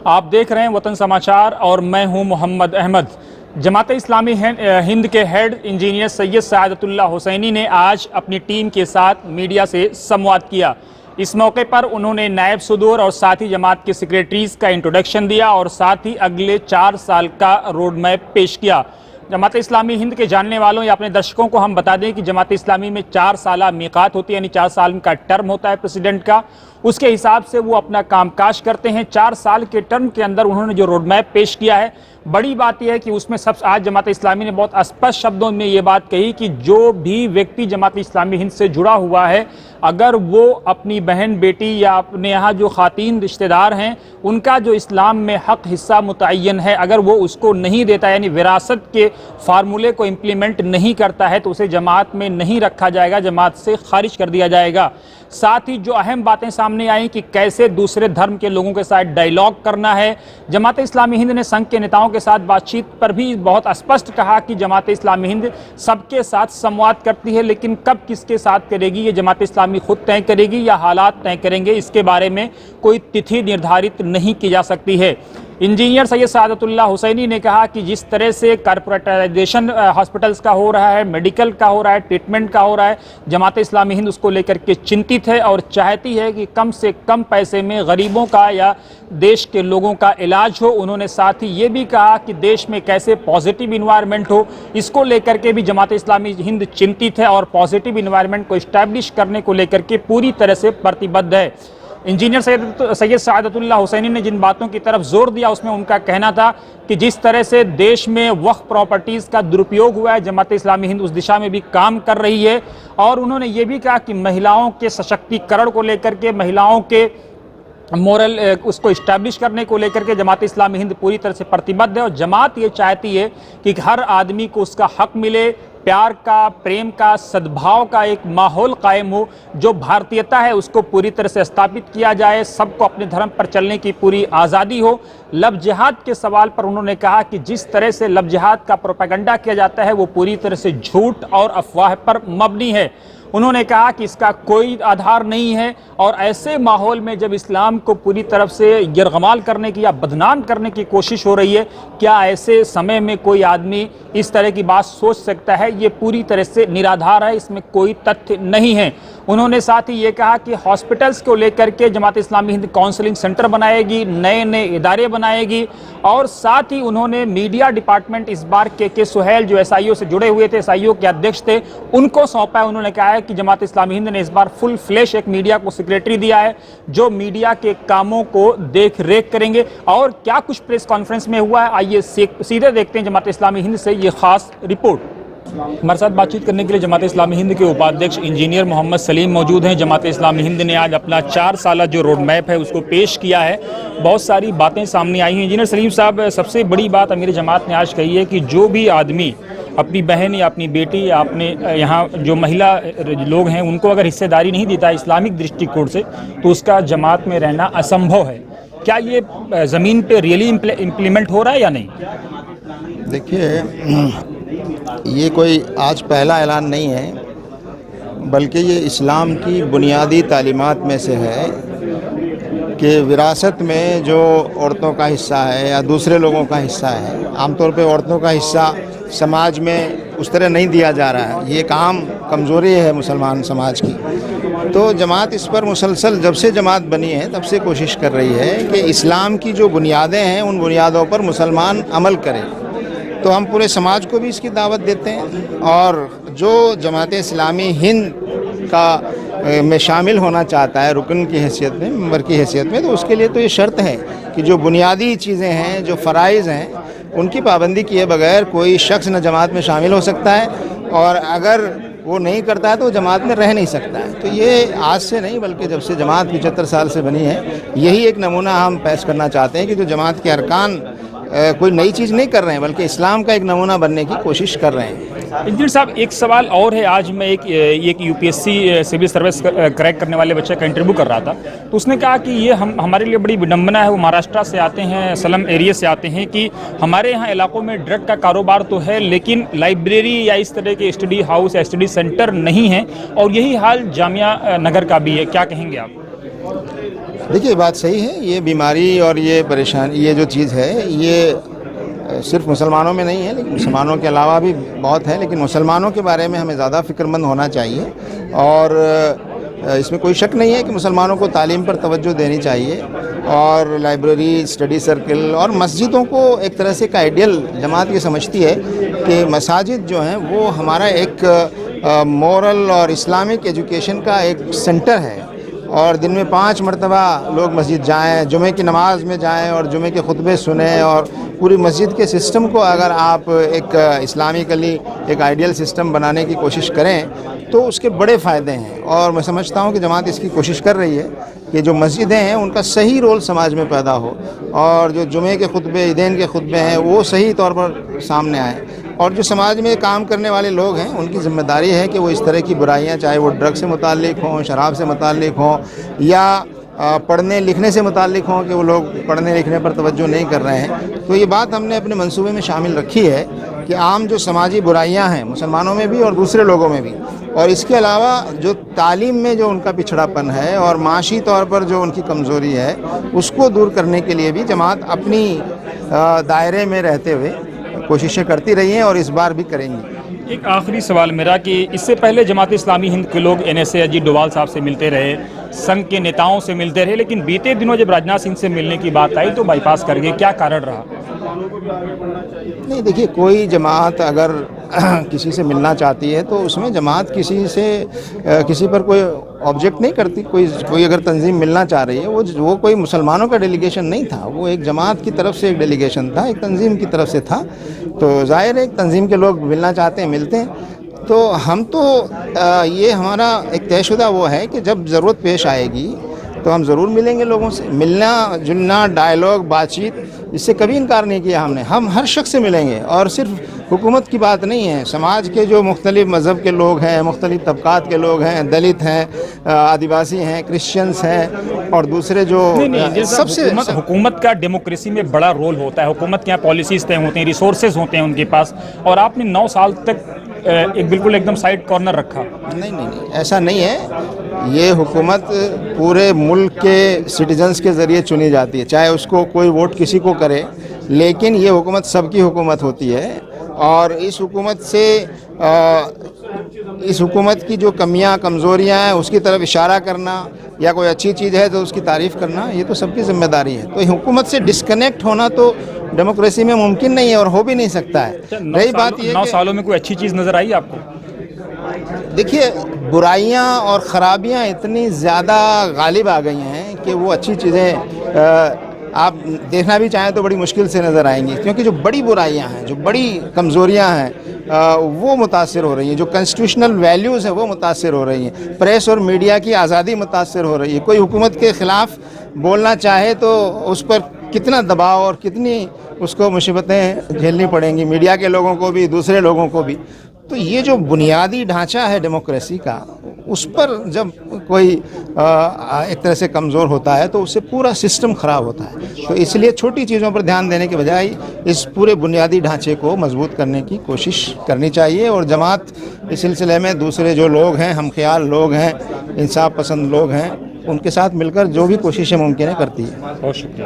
آپ دیکھ رہے ہیں وطن سماچار اور میں ہوں محمد احمد۔ جماعت اسلامی ہند کے ہیڈ انجینئر سید سعادت اللہ حسینی نے آج اپنی ٹیم کے ساتھ میڈیا سے سمواد کیا۔ اس موقع پر انہوں نے نائب صدور اور ساتھی جماعت کے سیکریٹریز کا انٹروڈکشن دیا اور ساتھ ہی اگلے 4 سال کا روڈ میپ پیش کیا۔ جماعت اسلامی ہند کے جاننے والوں یا اپنے درشکوں کو ہم بتا دیں کہ جماعت اسلامی میں 4 سالہ میقات ہوتی ہے، یعنی 4 سال کا ٹرم ہوتا ہے پریزیڈنٹ کا، اس کے حساب سے وہ اپنا کام کاج کرتے ہیں۔ 4 سال کے ٹرم کے اندر انہوں نے جو روڈ میپ پیش کیا ہے، بڑی بات یہ ہے کہ اس میں آج جماعت اسلامی نے بہت اسپشٹ شبدوں میں یہ بات کہی کہ جو بھی ویکتی جماعت اسلامی ہند سے جڑا ہوا ہے، اگر وہ اپنی بہن بیٹی یا اپنے یہاں جو خواتین رشتہ دار ہیں ان کا جو اسلام میں حق حصہ متعین ہے، اگر وہ اس کو نہیں دیتا، یعنی وراثت کے فارمولے کو امپلیمنٹ نہیں کرتا ہے، تو اسے جماعت میں نہیں رکھا جائے گا، جماعت سے خارج کر دیا جائے گا۔ ساتھ ہی جو اہم باتیں سامنے آئیں کہ کیسے دوسرے دھرم کے لوگوں کے ساتھ ڈائیلاگ کرنا ہے۔ جماعت اسلامی ہند نے سنگھ کے نیتاؤں کے ساتھ بات چیت پر بھی بہت اسپشٹ کہا کہ جماعت اسلامی ہند سب کے ساتھ سمواد کرتی ہے، لیکن کب کس کے ساتھ کرے گی یہ جماعت اسلامی خود طے کرے گی یا حالات طے کریں گے، اس کے بارے میں کوئی تتھی نردھارت نہیں کی جا سکتی ہے۔ انجینئر سید سعادت اللہ حسینی نے کہا کہ جس طرح سے کارپوریٹائزیشن ہاسپٹلز کا ہو رہا ہے، میڈیکل کا ہو رہا ہے، ٹریٹمنٹ کا ہو رہا ہے، جماعت اسلامی ہند اس کو لے کر کے چنتت ہے اور چاہتی ہے کہ کم سے کم پیسے میں غریبوں کا یا دیش کے لوگوں کا علاج ہو۔ انہوں نے ساتھ ہی یہ بھی کہا کہ دیش میں کیسے پازیٹیو انوائرمنٹ ہو، اس کو لے کر کے بھی جماعت اسلامی ہند چنتت ہے اور پازیٹیو انوائرمنٹ کو اسٹیبلش کرنے کو لے کر کے پوری طرح سے پرتیبدھ ہے۔ انجینئر سید سعادت اللہ حسینی نے جن باتوں کی طرف زور دیا اس میں ان کا کہنا تھا کہ جس طرح سے دیش میں وقف پراپرٹیز کا درپیوگ ہوا ہے، جماعت اسلامی ہند اس دشا میں بھی کام کر رہی ہے، اور انہوں نے یہ بھی کہا کہ مہیلاؤں کے سشکتی کرن کو لے کر کے، مہیلاؤں کے مورل اس کو اسٹیبلش کرنے کو لے کر کے جماعت اسلامی ہند پوری طرح سے پرتیبدھ ہے، اور جماعت یہ چاہتی ہے کہ ہر آدمی کو اس کا حق ملے، پیار کا، پریم کا، صدبھاؤ کا ایک ماحول قائم ہو، جو بھارتیتا ہے اس کو پوری طرح سے استھاپت کیا جائے، سب کو اپنے دھرم پر چلنے کی پوری آزادی ہو۔ لو جہاد کے سوال پر انہوں نے کہا کہ جس طرح سے لو جہاد کا پروپیگنڈا کیا جاتا ہے وہ پوری طرح سے جھوٹ اور افواہ پر مبنی ہے۔ انہوں نے کہا کہ اس کا کوئی آدھار نہیں ہے، اور ایسے ماحول میں جب اسلام کو پوری طرف سے یرغمال کرنے کی یا بدنام کرنے کی کوشش ہو رہی ہے، کیا ایسے سمے میں کوئی آدمی اس طرح کی بات سوچ سکتا ہے؟ یہ پوری طرح سے نرادھار ہے، اس میں کوئی تتھ نہیں ہے۔ انہوں نے ساتھ ہی یہ کہا کہ ہاسپٹلز کو لے کر کے جماعت اسلامی ہند کاؤنسلنگ سینٹر بنائے گی، نئے ادارے بنائے گی، اور ساتھ ہی انہوں نے میڈیا ڈپارٹمنٹ اس بار کے سہیل جو ایس آئی او سے جڑے ہوئے تھے، ایس آئی او کے ادھیکش تھے، ان کو سونپا ہے۔ انہوں نے کہا ہے کہ جماعت اسلامی ہند نے اس بار فل فلیش ایک میڈیا کو سیکریٹری دیا ہے جو میڈیا کے کاموں کو دیکھ ریکھ کریں گے۔ اور کیا کچھ پریس کانفرنس میں ہوا ہے، آئیے سیدھے دیکھتے ہیں جماعت اسلامی ہند سے یہ خاص رپورٹ۔ ہمارے ساتھ بات چیت کرنے کے لیے جماعت اسلامی ہند کے اپادھیکش انجینئر محمد سلیم موجود ہیں۔ جماعت اسلامی ہند نے آج اپنا 4 سالہ جو روڈ میپ ہے اس کو پیش کیا ہے، بہت ساری باتیں سامنے آئی ہیں۔ انجینئر سلیم صاحب، سب سے بڑی بات امیر جماعت نے آج کہی ہے کہ جو بھی آدمی اپنی بہن یا اپنی بیٹی یا اپنے یہاں جو مہیلا لوگ ہیں ان کو اگر حصہ داری نہیں دیتا اسلامک درشٹی کوڑ سے، تو اس کا جماعت میں رہنا اسمبھو ہے۔ کیا یہ زمین پہ ریئلی امپلیمنٹ ہو رہا ہے یا نہیں؟ دیکھیے، یہ کوئی آج پہلا اعلان نہیں ہے، بلکہ یہ اسلام کی بنیادی تعلیمات میں سے ہے کہ وراثت میں جو عورتوں کا حصہ ہے یا دوسرے لوگوں کا حصہ ہے، عام طور پہ عورتوں کا حصہ سماج میں اس طرح نہیں دیا جا رہا ہے، یہ ایک عام کمزوری ہے مسلمان سماج کی۔ تو جماعت اس پر مسلسل جب سے جماعت بنی ہے تب سے کوشش کر رہی ہے کہ اسلام کی جو بنیادیں ہیں ان بنیادوں پر مسلمان عمل کریں۔ تو ہم پورے سماج کو بھی اس کی دعوت دیتے ہیں، اور جو جماعت اسلامی ہند کا میں شامل ہونا چاہتا ہے رکن کی حیثیت میں، ممبر کی حیثیت میں، تو اس کے لیے تو یہ شرط ہے کہ جو بنیادی چیزیں ہیں، جو فرائض ہیں، ان کی پابندی کیے بغیر کوئی شخص نہ جماعت میں شامل ہو سکتا ہے، اور اگر وہ نہیں کرتا ہے تو جماعت میں رہ نہیں سکتا ہے۔ تو یہ آج سے نہیں بلکہ جب سے جماعت 75 سال سے بنی ہے، یہی ایک نمونہ ہم پیش کرنا چاہتے ہیں کہ جو جماعت کے ارکان کوئی نئی چیز نہیں کر رہے ہیں بلکہ اسلام کا ایک نمونہ بننے کی کوشش کر رہے ہیں۔ انجینئر صاحب، ایک سوال اور ہے۔ آج میں ایک UPSC civil service crack کرنے والے بچے کا انٹرویو کر رہا تھا، تو اس نے کہا کہ یہ ہمارے لیے بڑی وڈمبنا ہے، وہ مہاراشٹر سے آتے ہیں، سلم ایریا سے آتے ہیں، کہ ہمارے یہاں علاقوں میں ڈرگ کا کاروبار تو ہے لیکن لائبریری یا اس طرح کے اسٹڈی ہاؤس یا اسٹڈی سینٹر نہیں ہیں، اور یہی حال جامعہ نگر کا بھی ہے۔ کیا کہیں گے آپ؟ دیکھیے بات صحیح ہے، یہ بیماری اور یہ پریشانی، یہ جو چیز ہے یہ صرف مسلمانوں میں نہیں ہے، لیکن مسلمانوں کے علاوہ بھی بہت ہے، لیکن مسلمانوں کے بارے میں ہمیں زیادہ فکر مند ہونا چاہیے، اور اس میں کوئی شک نہیں ہے کہ مسلمانوں کو تعلیم پر توجہ دینی چاہیے، اور لائبریری، اسٹڈی سرکل اور مسجدوں کو ایک طرح سے ایک آئیڈیل جماعت یہ سمجھتی ہے کہ مساجد جو ہیں وہ ہمارا ایک مورل اور اسلامک ایجوکیشن کا ایک سینٹر ہے، اور دن میں 5 مرتبہ لوگ مسجد جائیں، جمعے کی نماز میں جائیں اور جمعے کے خطبے سنیں، اور پوری مسجد کے سسٹم کو اگر آپ ایک اسلامکلی ایک آئیڈیل سسٹم بنانے کی کوشش کریں تو اس کے بڑے فائدے ہیں، اور میں سمجھتا ہوں کہ جماعت اس کی کوشش کر رہی ہے کہ جو مسجدیں ہیں ان کا صحیح رول سماج میں پیدا ہو، اور جو جمعے کے خطبے، عیدین کے خطبے ہیں وہ صحیح طور پر سامنے آئیں، اور جو سماج میں کام کرنے والے لوگ ہیں ان کی ذمہ داری ہے کہ وہ اس طرح کی برائیاں، چاہے وہ ڈرگ سے متعلق ہوں، شراب سے متعلق ہوں، یا پڑھنے لکھنے سے متعلق ہوں کہ وہ لوگ پڑھنے لکھنے پر توجہ نہیں کر رہے ہیں، تو یہ بات ہم نے اپنے منصوبے میں شامل رکھی ہے کہ عام جو سماجی برائیاں ہیں مسلمانوں میں بھی اور دوسرے لوگوں میں بھی، اور اس کے علاوہ جو تعلیم میں جو ان کا پچھڑا پن ہے اور معاشی طور پر جو ان کی کمزوری ہے اس کو دور کرنے کے لیے بھی جماعت اپنی دائرے میں رہتے ہوئے کوششیں کرتی رہی ہیں اور اس بار بھی کریں گی۔ ایک آخری سوال میرا کہ اس سے پہلے جماعت اسلامی ہند کے لوگ NSA اجیت ڈوبھال صاحب سے ملتے رہے، سنگھ کے نیتاؤں سے ملتے رہے، لیکن بیتے دنوں جب راجناتھ سنگھ سے ملنے کی بات آئی تو بائی پاس کر گئے، کیا کارن رہا؟ نہیں، دیکھیے کوئی جماعت اگر کسی سے ملنا چاہتی ہے تو اس میں جماعت کسی پر کوئی آبجیکٹ نہیں کرتی، کوئی اگر تنظیم ملنا چاہ رہی ہے وہ کوئی مسلمانوں کا ڈیلیگیشن نہیں تھا، وہ ایک جماعت کی طرف سے ایک ڈیلیگیشن تھا، ایک تنظیم کی طرف سے تھا، تو ظاہر ہے ایک تنظیم کے لوگ ملنا چاہتے ہیں ملتے ہیں، تو ہم تو یہ ہمارا ایک طے شدہ وہ ہے کہ جب ضرورت پیش آئے گی تو ہم ضرور ملیں گے لوگوں سے، ملنا جلنا، ڈائیلاگ، بات چیت، اس سے کبھی انکار نہیں کیا ہم نے، ہم ہر شخص سے ملیں گے، اور صرف حکومت کی بات نہیں ہے، سماج کے جو مختلف مذہب کے لوگ ہیں، مختلف طبقات کے لوگ ہیں، دلت ہیں، آدیواسی ہیں، کرسچنس ہیں، اور دوسرے جو سب سے حکومت کا ڈیموکریسی میں بڑا رول ہوتا ہے، حکومت کے یہاں پالیسیز طے ہوتے ہیں، ریسورسز ہوتے ہیں ان کے پاس، اور آپ نے 9 سال تک بالکل ایک دم سائڈ کارنر رکھا۔ نہیں، ایسا نہیں ہے، یہ حکومت پورے ملک کے سٹیزنز کے ذریعے چنی جاتی ہے، چاہے اس کو کوئی ووٹ کسی کو کرے، لیکن یہ حکومت سب کی حکومت ہوتی ہے، اور اس حکومت کی جو کمیاں کمزوریاں ہیں اس کی طرف اشارہ کرنا، یا کوئی اچھی چیز ہے تو اس کی تعریف کرنا، یہ تو سب کی ذمہ داری ہے، تو حکومت سے ڈسکنیکٹ ہونا تو ڈیموکریسی میں ممکن نہیں ہے اور ہو بھی نہیں سکتا ہے۔ رہی بات یہ 9 سالوں میں کوئی اچھی چیز نظر آئی آپ کو؟ دیکھیے برائیاں اور خرابیاں اتنی زیادہ غالب آ گئی ہیں کہ وہ اچھی چیزیں آپ دیکھنا بھی چاہیں تو بڑی مشکل سے نظر آئیں گی، کیونکہ جو بڑی برائیاں ہیں، جو بڑی کمزوریاں ہیں وہ متاثر ہو رہی ہیں، جو کنسٹیٹیوشنل ویلیوز ہیں وہ متاثر ہو رہی ہیں، پریس اور میڈیا کی آزادی متاثر ہو رہی ہے، کوئی حکومت کے خلاف بولنا چاہے تو اس پر کتنا دباؤ اور کتنی اس کو مصیبتیں جھیلنی پڑیں گی، میڈیا کے لوگوں کو بھی، دوسرے لوگوں کو بھی، تو یہ جو بنیادی ڈھانچہ ہے ڈیموکریسی کا، اس پر جب کوئی ایک طرح سے کمزور ہوتا ہے تو اس سے پورا سسٹم خراب ہوتا ہے، تو اس لیے چھوٹی چیزوں پر دھیان دینے کے بجائے اس پورے بنیادی ڈھانچے کو مضبوط کرنے کی کوشش کرنی چاہیے، اور جماعت اس سلسلے میں دوسرے جو لوگ ہیں، ہم خیال لوگ ہیں، انصاف پسند لوگ ہیں، ان کے ساتھ مل کر جو بھی کوششیں ممکن ہے کرتی ہے۔ بہت شکریہ۔